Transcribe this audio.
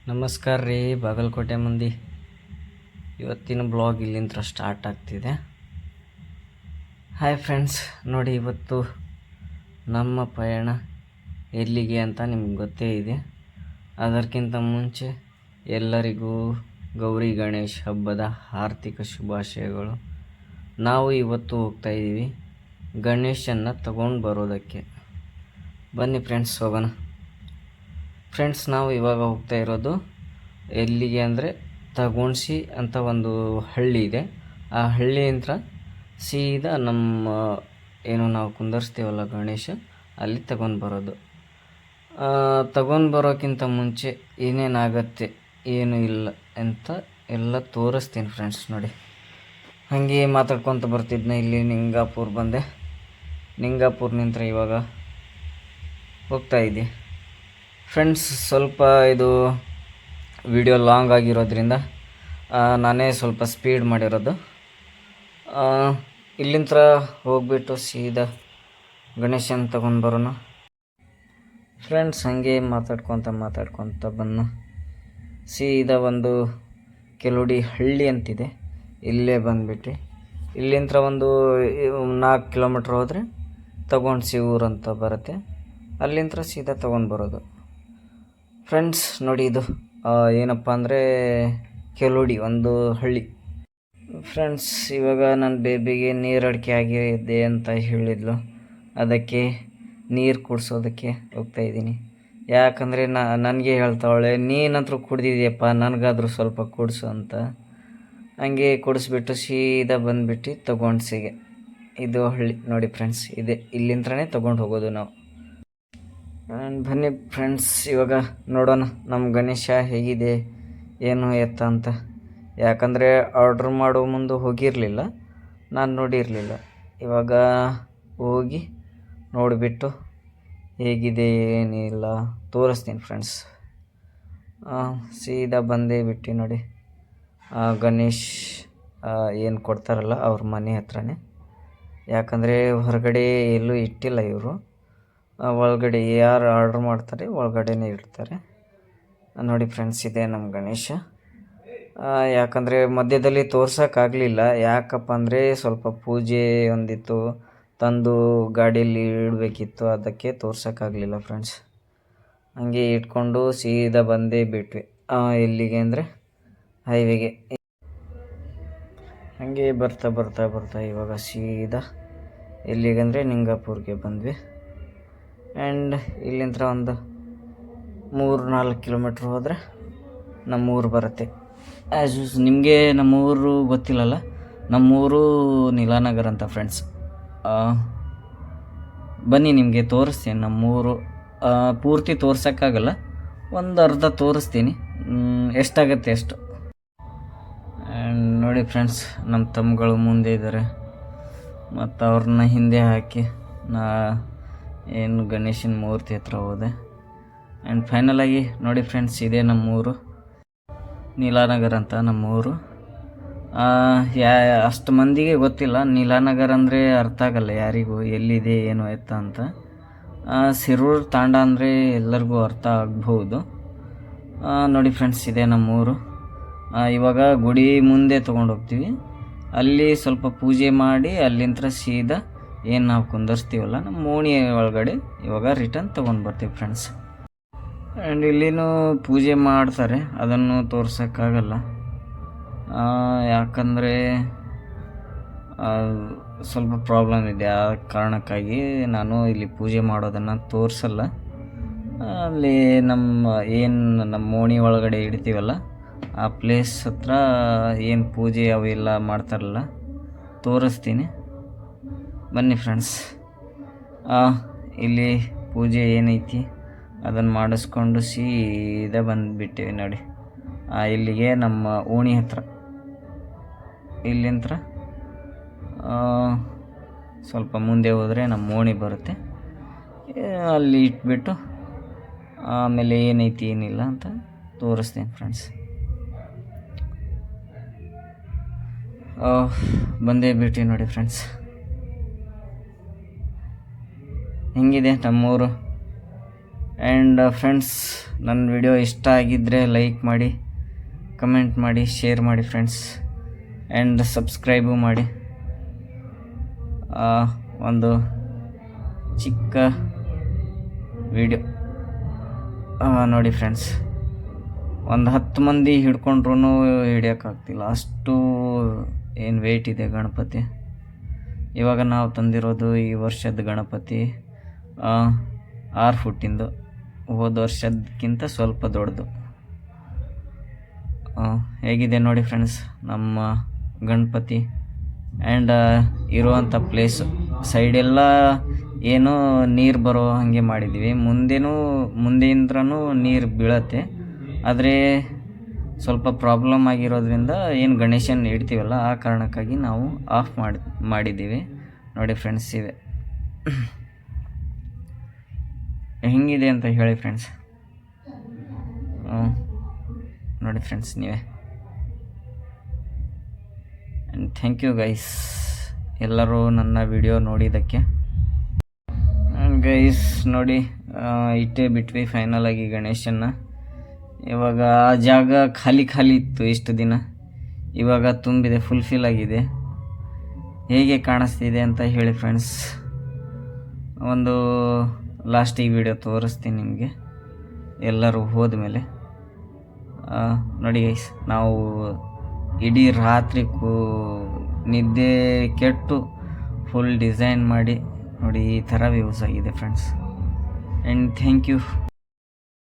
ನಮಸ್ಕಾರ ರೀ ಬಾಗಲಕೋಟೆ ಮಂದಿ. ಇವತ್ತಿನ ಬ್ಲಾಗ್ ಇಲ್ಲಿಂದ ಸ್ಟಾರ್ಟ್ ಆಗ್ತಿದೆ. ಹಾಯ್ ಫ್ರೆಂಡ್ಸ್, ನೋಡಿ ಇವತ್ತು ನಮ್ಮ ಪಯಣ ಎಲ್ಲಿಗೆ ಅಂತ ನಿಮ್ಗೆ ಗೊತ್ತೇ ಇದೆ. ಅದಕ್ಕಿಂತ ಮುಂಚೆ ಎಲ್ಲರಿಗೂ ಗೌರಿ ಗಣೇಶ್ ಹಬ್ಬದ ಆರ್ಥಿಕ ಶುಭಾಶಯಗಳು. ನಾವು ಇವತ್ತು ಹೋಗ್ತಾಯಿದ್ದೀವಿ ಗಣೇಶನ್ನು ತಗೊಂಡು ಬರೋದಕ್ಕೆ. ಬನ್ನಿ ಫ್ರೆಂಡ್ಸ್ ಹೋಗೋಣ. ಫ್ರೆಂಡ್ಸ್, ನಾವು ಇವಾಗ ಹೋಗ್ತಾ ಇರೋದು ಎಲ್ಲಿಗೆ ಅಂದರೆ ತಗೋಣ್ಸಿ ಅಂತ ಒಂದು ಹಳ್ಳಿ ಇದೆ. ಆ ಹಳ್ಳಿಯಿಂದ ಸೀದಾ ನಮ್ಮ ಏನು ನಾವು ಕುಂದರ್ಸ್ತೀವಲ್ಲ ಗಣೇಶ, ಅಲ್ಲಿ ತಗೊಂಡು ಬರೋದು. ತಗೊಂಡು ಬರೋಕ್ಕಿಂತ ಮುಂಚೆ ಏನೇನಾಗತ್ತೆ ಏನು ಇಲ್ಲ ಅಂತ ಎಲ್ಲ ತೋರಿಸ್ತೀನಿ ಫ್ರೆಂಡ್ಸ್. ನೋಡಿ, ಹಾಗೆ ಮಾತಾಡ್ಕೊತ ಬರ್ತಿದ್ನ ಇಲ್ಲಿ ನಿಂಗಾಪುರ್ ಬಂದೆ. ನಿಂಗಾಪುರ್ನಿಂದ ಇವಾಗ ಹೋಗ್ತಾಯಿದ್ದೆ ಫ್ರೆಂಡ್ಸ್. ಸ್ವಲ್ಪ ಇದು ವಿಡಿಯೋ ಲಾಂಗ್ ಆಗಿರೋದ್ರಿಂದ ನಾನೇ ಸ್ವಲ್ಪ ಸ್ಪೀಡ್ ಮಾಡಿರೋದು. ಇಲ್ಲಿಂದ ಹೋಗ್ಬಿಟ್ಟು ಸೀದಾ ಗಣೇಶನ ತಗೊಂಡು ಬರೋಣ ಫ್ರೆಂಡ್ಸ್. ಹಾಗೆ ಮಾತಾಡ್ಕೊತ ಬಂದು ಸೀದಾ ಒಂದು ಕೆಲುಡಿ ಹಳ್ಳಿ ಅಂತಿದೆ, ಇಲ್ಲೇ ಬಂದುಬಿಟ್ಟು ಇಲ್ಲಿಂದ ಒಂದು 4 ಕಿಲೋಮೀಟ್ರ್ ಹೋದರೆ ತಗೋಣ್ಸಿ ಊರು ಅಂತ ಬರುತ್ತೆ. ಅಲ್ಲಿಂದ ಸೀದಾ ತೊಗೊಂಡು ಬರೋದು ಫ್ರೆಂಡ್ಸ್. ನೋಡಿ, ಇದು ಏನಪ್ಪ ಅಂದರೆ ಕೆಲುಡಿ ಒಂದು ಹಳ್ಳಿ ಫ್ರೆಂಡ್ಸ್. ಇವಾಗ ನನ್ನ ಬೇಬಿಗೆ ನೀರು ಅಡಿಕೆ ಆಗಿದೆ ಅಂತ ಹೇಳಿದ್ಲು, ಅದಕ್ಕೆ ನೀರು ಕುಡಿಸೋದಕ್ಕೆ ಹೋಗ್ತಾಯಿದ್ದೀನಿ. ಯಾಕಂದರೆ ನನಗೆ ಹೇಳ್ತಾವಳೆ, ನೀನಂತರೂ ಕುಡ್ದಿದ್ಯಪ್ಪ, ನನಗಾದರೂ ಸ್ವಲ್ಪ ಕುಡಿಸು ಅಂತ. ಹಂಗೆ ಕುಡಿಸ್ಬಿಟ್ಟು ಸೀದಾ ಬಂದುಬಿಟ್ಟು ತಗೋಣ್ಸಿಗೆ. ಇದು ಹಳ್ಳಿ ನೋಡಿ ಫ್ರೆಂಡ್ಸ್, ಇದೆ ಇಲ್ಲಿಂದನೇ ತೊಗೊಂಡು ಹೋಗೋದು ನಾವು. ಬನ್ನಿ ಫ್ರೆಂಡ್ಸ್, ಇವಾಗ ನೋಡೋಣ ನಮ್ಮ ಗಣೇಶ ಹೇಗಿದೆ ಏನು ಎತ್ತ ಅಂತ. ಯಾಕಂದರೆ ಆರ್ಡ್ರ್ ಮಾಡೋ ಮುಂದೆ ಹೋಗಿರಲಿಲ್ಲ, ನಾನು ನೋಡಿರಲಿಲ್ಲ. ಇವಾಗ ಹೋಗಿ ನೋಡಿಬಿಟ್ಟು ಹೇಗಿದೆ ಏನಿಲ್ಲ ತೋರಿಸ್ತೀನಿ ಫ್ರೆಂಡ್ಸ್. ಸೀದಾ ಬಂದೇ ಬಿಟ್ಟು ನೋಡಿ, ಗಣೇಶ್ ಏನು ಕೊಡ್ತಾರಲ್ಲ ಅವ್ರ ಮನೆ ಹತ್ರನೇ. ಯಾಕಂದರೆ ಹೊರಗಡೆ ಎಲ್ಲೂ ಇಟ್ಟಿಲ್ಲ ಇವರು, ಒಳಗಡೆ ಯಾರು ಆರ್ಡ್ರ್ ಮಾಡ್ತಾರೆ ಒಳಗಡೆನೇ ಇಡ್ತಾರೆ. ನೋಡಿ ಫ್ರೆಂಡ್ಸ್, ಇದೆ ನಮ್ಮ ಗಣೇಶ. ಯಾಕಂದರೆ ಮಧ್ಯದಲ್ಲಿ ತೋರ್ಸೋಕ್ಕಾಗಲಿಲ್ಲ, ಯಾಕಪ್ಪ ಅಂದರೆ ಸ್ವಲ್ಪ ಪೂಜೆ ಒಂದಿತ್ತು, ತಂದು ಗಾಡಿಯಲ್ಲಿ ಇಡಬೇಕಿತ್ತು, ಅದಕ್ಕೆ ತೋರ್ಸೋಕ್ಕಾಗಲಿಲ್ಲ ಫ್ರೆಂಡ್ಸ್. ಹಾಗೆ ಇಟ್ಕೊಂಡು ಸೀದಾ ಬಂದೇ ಬಿಟ್ವಿ ಎಲ್ಲಿಗೆ ಅಂದರೆ ಹೈವೇಗೆ. ಹಾಗೆ ಬರ್ತಾ ಇವಾಗ ಸೀದಾ ಎಲ್ಲಿಗಂದರೆ ನಿಂಗಾಪುರ್ಗೆ ಬಂದ್ವಿ. ಆ್ಯಂಡ್ ಇಲ್ಲಿಂದ ಒಂದು 3-4 ಕಿಲೋಮೀಟ್ರ್ ಹೋದರೆ ನಮ್ಮೂರು ಬರುತ್ತೆ. ಆ್ಯಸ್ ಯೂಸ್ ನಿಮಗೆ ನಮ್ಮೂರು ಗೊತ್ತಿಲ್ಲಲ್ಲ, ನಮ್ಮೂರು ನೀಲಾನಗರ ಅಂತ ಫ್ರೆಂಡ್ಸ್. ಬನ್ನಿ ನಿಮಗೆ ತೋರಿಸ್ತೀನಿ ನಮ್ಮೂರು. ಪೂರ್ತಿ ತೋರ್ಸೋಕ್ಕಾಗಲ್ಲ, ಒಂದು ಅರ್ಧ ತೋರಿಸ್ತೀನಿ, ಎಷ್ಟಾಗತ್ತೆ ಅಷ್ಟು. ಆ್ಯಂಡ್ ನೋಡಿ ಫ್ರೆಂಡ್ಸ್, ನಮ್ಮ ತಮ್ಮಗಳು ಮುಂದೆ ಇದ್ದಾರೆ ಮತ್ತು ಅವ್ರನ್ನ ಹಿಂದೆ ಹಾಕಿ ಏನು ಗಣೇಶನ ಮೂರ್ತಿ ಹತ್ರ ಹೋದೆ. ಆ್ಯಂಡ್ ಫೈನಲಾಗಿ ನೋಡಿ ಫ್ರೆಂಡ್ಸ್, ಇದೆ ನಮ್ಮೂರು ನೀಲಾನಗರ ಅಂತ ನಮ್ಮೂರು. ಅಷ್ಟು ಮಂದಿಗೆ ಗೊತ್ತಿಲ್ಲ ನೀಲಾನಗರ ಅಂದರೆ, ಅರ್ಥ ಆಗಲ್ಲ ಯಾರಿಗೂ ಎಲ್ಲಿದೆ ಏನು ಎತ್ತ ಅಂತ. ಸಿರೂರು ತಾಂಡ ಅಂದರೆ ಎಲ್ಲರಿಗೂ ಅರ್ಥ ಆಗ್ಬೋದು. ನೋಡಿ ಫ್ರೆಂಡ್ಸ್, ಇದೆ ನಮ್ಮೂರು. ಇವಾಗ ಗುಡಿ ಮುಂದೆ ತೊಗೊಂಡು ಹೋಗ್ತೀವಿ, ಅಲ್ಲಿ ಸ್ವಲ್ಪ ಪೂಜೆ ಮಾಡಿ ಅಲ್ಲಿಂದ ಸೀದಾ ಏನು ನಾವು ಕುಂದರ್ಸ್ತೀವಲ್ಲ ನಮ್ಮ ಓಣಿ ಒಳಗಡೆ ಇವಾಗ ರಿಟರ್ನ್ ತೊಗೊಂಡು ಬರ್ತೀವಿ ಫ್ರೆಂಡ್ಸ್. ಆ್ಯಂಡ್ ಇಲ್ಲಿನೂ ಪೂಜೆ ಮಾಡ್ತಾರೆ, ಅದನ್ನು ತೋರ್ಸೋಕ್ಕಾಗಲ್ಲ. ಯಾಕಂದರೆ ಸ್ವಲ್ಪ ಪ್ರಾಬ್ಲಮ್ ಇದೆ, ಆ ಕಾರಣಕ್ಕಾಗಿ ನಾನು ಇಲ್ಲಿ ಪೂಜೆ ಮಾಡೋದನ್ನು ತೋರಿಸಲ್ಲ. ಅಲ್ಲಿ ನಮ್ಮ ಓಣಿ ಒಳಗಡೆ ಇಡ್ತೀವಲ್ಲ ಆ ಪ್ಲೇಸ್ ಹತ್ರ ಏನು ಪೂಜೆ ಅವೆಲ್ಲ ಮಾಡ್ತಾರಲ್ಲ ತೋರಿಸ್ತೀನಿ. ಬನ್ನಿ ಫ್ರೆಂಡ್ಸ್, ಇಲ್ಲಿ ಪೂಜೆ ಏನೈತಿ ಅದನ್ನು ಮಾಡಿಸ್ಕೊಂಡು ಸೀದಾ ಬಂದುಬಿಟ್ಟಿವಿ ನೋಡಿ ಇಲ್ಲಿಗೆ ನಮ್ಮ ಓಣಿ ಹತ್ರ. ಇಲ್ಲಿಂದ ಸ್ವಲ್ಪ ಮುಂದೆ ಹೋದರೆ ನಮ್ಮ ಓಣಿ ಬರುತ್ತೆ, ಅಲ್ಲಿ ಇಟ್ಬಿಟ್ಟು ಆಮೇಲೆ ಏನೈತಿ ಏನಿಲ್ಲ ಅಂತ ತೋರಿಸ್ತೀನಿ ಫ್ರೆಂಡ್ಸ್. ಬಂದೇ ಬಿಟ್ಟು ನೋಡಿ ಫ್ರೆಂಡ್ಸ್, ಹೆಂಗಿದೆ ನಮ್ಮೂರು. ಆ್ಯಂಡ್ ಫ್ರೆಂಡ್ಸ್, ನನ್ನ ವಿಡಿಯೋ ಇಷ್ಟ ಆಗಿದ್ದರೆ ಲೈಕ್ ಮಾಡಿ, ಕಮೆಂಟ್ ಮಾಡಿ, ಶೇರ್ ಮಾಡಿ ಫ್ರೆಂಡ್ಸ್. ಆ್ಯಂಡ್ ಸಬ್ಸ್ಕ್ರೈಬು ಮಾಡಿ. ಒಂದು ಚಿಕ್ಕ ವಿಡಿಯೋ ನೋಡಿ ಫ್ರೆಂಡ್ಸ್, ಒಂದು 10 ಮಂದಿ ಹಿಡ್ಕೊಂಡ್ರೂ ಹಿಡಿಯೋಕ್ಕಾಗ್ತಿಲ್ಲ, ಅಷ್ಟು ಏನು ವೆಯ್ಟ್ ಇದೆ ಗಣಪತಿ. ಇವಾಗ ನಾವು ತಂದಿರೋದು ಈ ವರ್ಷದ ಗಣಪತಿ 6 ಫುಟ್ಟಿಂದು, ಹೋದ ವರ್ಷದಕ್ಕಿಂತ ಸ್ವಲ್ಪ ದೊಡ್ಡದು. ಹೇಗಿದೆ ನೋಡಿ ಫ್ರೆಂಡ್ಸ್ ನಮ್ಮ ಗಣಪತಿ. ಆ್ಯಂಡ್ ಇರುವಂಥ ಪ್ಲೇಸು ಸೈಡೆಲ್ಲ ಏನೋ ನೀರು ಬರೋ ಹಾಗೆ ಮಾಡಿದ್ದೀವಿ. ಮುಂದೆಯಿಂದ್ರೂ ನೀರು ಬೀಳತ್ತೆ, ಆದರೆ ಸ್ವಲ್ಪ ಪ್ರಾಬ್ಲಮ್ ಆಗಿರೋದ್ರಿಂದ ಏನು ಗಣೇಶನ ಇಡ್ತೀವಲ್ಲ ಆ ಕಾರಣಕ್ಕಾಗಿ ನಾವು ಆಫ್ ಮಾಡಿದ್ದೀವಿ. ನೋಡಿ ಫ್ರೆಂಡ್ಸ್, ಇವೆ ಹೆಂಗಿದೆ ಅಂತ ಹೇಳಿ ಫ್ರೆಂಡ್ಸ್. ನೋಡಿ ಫ್ರೆಂಡ್ಸ್ ನೀವೇ. ಆ್ಯಂಡ್ ಥ್ಯಾಂಕ್ ಯು ಗೈಸ್, ಎಲ್ಲರೂ ನನ್ನ ವಿಡಿಯೋ ನೋಡಿದ್ದಕ್ಕೆ. ಆ್ಯಂಡ್ ಗೈಸ್ ನೋಡಿ, ಇಟ್ಟೇ ಬಿಟ್ವಿ ಫೈನಲಾಗಿ ಗಣೇಶನ್ನ. ಇವಾಗ ಆ ಜಾಗ ಖಾಲಿ ಇತ್ತು ಇಷ್ಟು ದಿನ, ಇವಾಗ ತುಂಬಿದೆ, ಫುಲ್ಫಿಲ್ ಆಗಿದೆ. ಹೇಗೆ ಕಾಣಿಸ್ತಿದೆ ಅಂತ ಹೇಳಿ ಫ್ರೆಂಡ್ಸ್. ಒಂದು ಲಾಸ್ಟಿಗೆ ವಿಡಿಯೋ ತೋರಿಸ್ತೀನಿ ನಿಮಗೆ ಎಲ್ಲರೂ ಹೋದ್ಮೇಲೆ. ನೋಡಿ ಗೈಸ್, ನಾವು ಇಡೀ ರಾತ್ರಿ ನಿದ್ದೆ ಕೆಟ್ಟು ಫುಲ್ ಡಿಸೈನ್ ಮಾಡಿ ನೋಡಿ ಈ ಥರ ವ್ಯೂಸ್ ಆಗಿದೆ ಫ್ರೆಂಡ್ಸ್. And thank you.